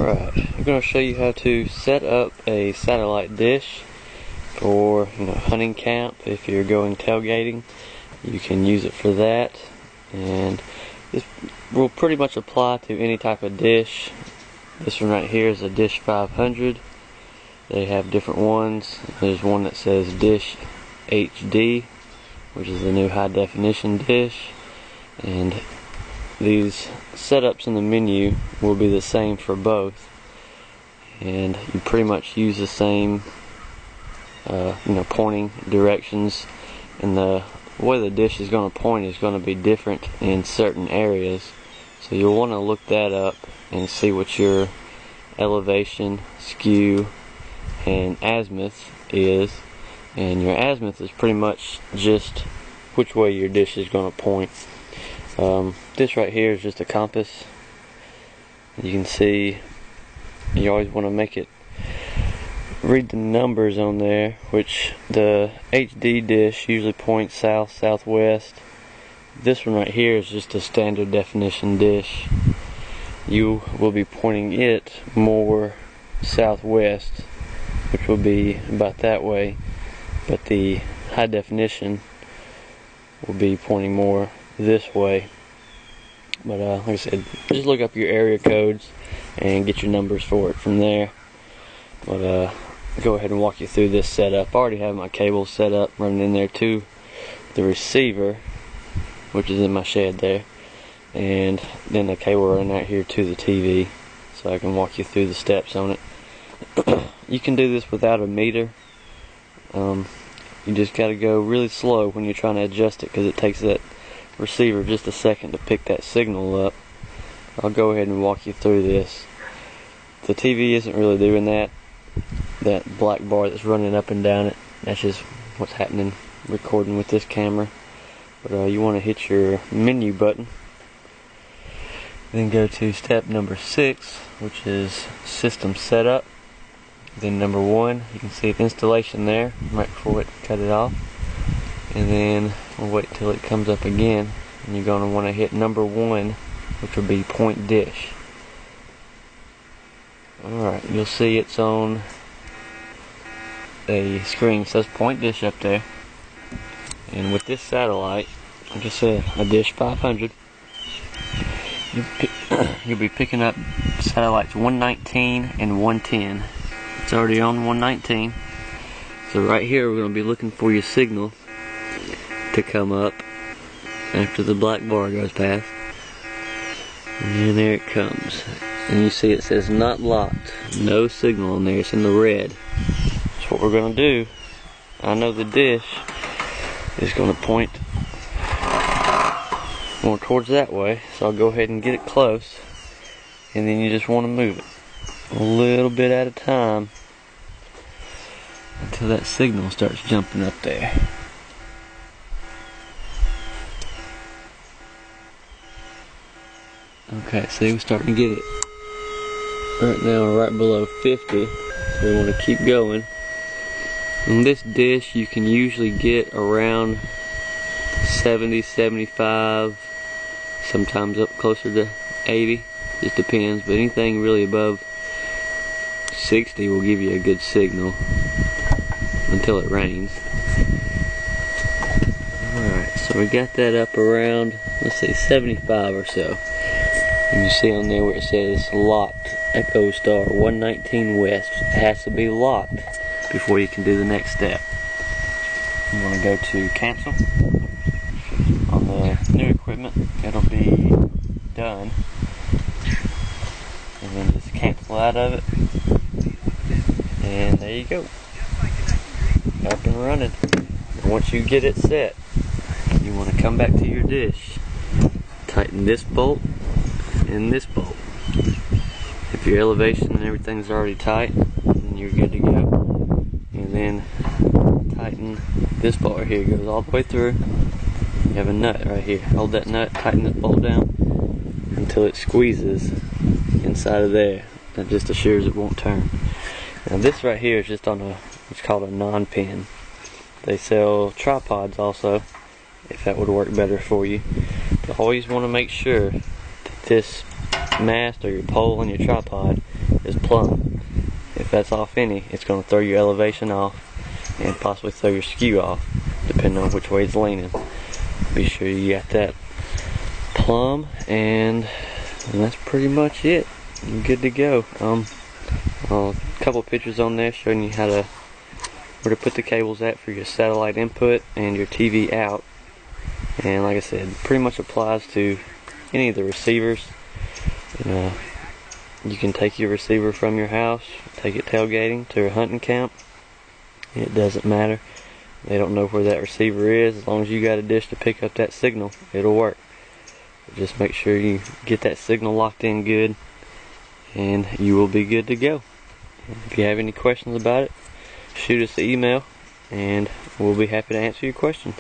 Alright, I'm going to show you how to set up a satellite dish for hunting camp. If you're going tailgating, you can use it for that, and this will pretty much apply to any type of dish. This one right here is a Dish 500. They have different ones. There's one that says Dish HD, which is the new high definition dish, and these setups in the menu will be the same for both, and you pretty much use the same pointing directions, and the way the dish is going to point is going to be different in certain areas, so you'll want to look that up and see what your elevation, skew, and azimuth is. And your azimuth is pretty much just which way your dish is going to point. This right here is just a compass. You can see you always want to make it read the numbers on there, which the HD dish usually points south, southwest. This one right here is just a standard definition dish. You will be pointing it more southwest, which will be about that way, but the high definition will be pointing more this way. But like I said, just look up your area codes and get your numbers for it from there. But go ahead and walk you through this setup. I already have my cable set up running in there to the receiver, which is in my shed there, and then the cable running out here to the TV, so I can walk you through the steps on it. You can do this without a meter. You just got to go really slow when you're trying to adjust it, because it takes that receiver just a second to pick that signal up. I'll go ahead and walk you through this. The TV isn't really doing that black bar that's running up and down it. That's just what's happening recording with this camera. But you want to hit your menu button, then go to step number 6, which is system setup. Then number 1, you can see the installation there right before it cut it off, and then we'll wait till it comes up again, and you're going to want to hit number 1, which will be point dish. Alright, you'll see it's on a screen that says point dish up there, and with this satellite, like I said, a Dish 500, you'll be picking up satellites 119 and 110. It's already on 119, so right here we're going to be looking for your signal to come up after the black bar goes past, and there it comes, and you see it says not locked, no signal on there. It's in the red. So what we're going to do, I know the dish is going to point more towards that way, so I'll go ahead and get it close, and then you just want to move it a little bit at a time until that signal starts jumping up there. Okay, see, we're starting to get it right now, right below 50, so we want to keep going. On this dish you can usually get around 70, 75, sometimes up closer to 80, just depends, but anything really above 60 will give you a good signal until it rains. Alright, so we got that up around, let's say 75 or so. And you see on there where it says locked, Echo Star 119 West. It has to be locked before you can do the next step. You want to go to cancel. On the new equipment, it'll be done. And then just cancel out of it. And there you go. Up and running. And once you get it set, you want to come back to your dish. Tighten this bolt and this bolt. If your elevation and everything's already tight, then you're good to go. And then tighten this bolt right here. It goes all the way through. You have a nut right here. Hold that nut, tighten this bolt down until it squeezes inside of there. That just assures it won't turn. Now this right here is just on what's called a non-pin. They sell tripods also, if that would work better for you. But always want to make sure that this mast or your pole on your tripod plumb. If that's off any, it's going to throw your elevation off and possibly throw your skew off, depending on which way it's leaning. Be sure you got that plumb, and that's pretty much it. You're good to go. A couple pictures on there showing you where to put the cables at for your satellite input and your TV out. And like I said, pretty much applies to any of the receivers. You can take your receiver from your house, take it tailgating to a hunting camp. It doesn't matter. They don't know where that receiver is. As long as you got a dish to pick up that signal, it'll work. Just make sure you get that signal locked in good, and you will be good to go. If you have any questions about it, shoot us an email, and we'll be happy to answer your questions.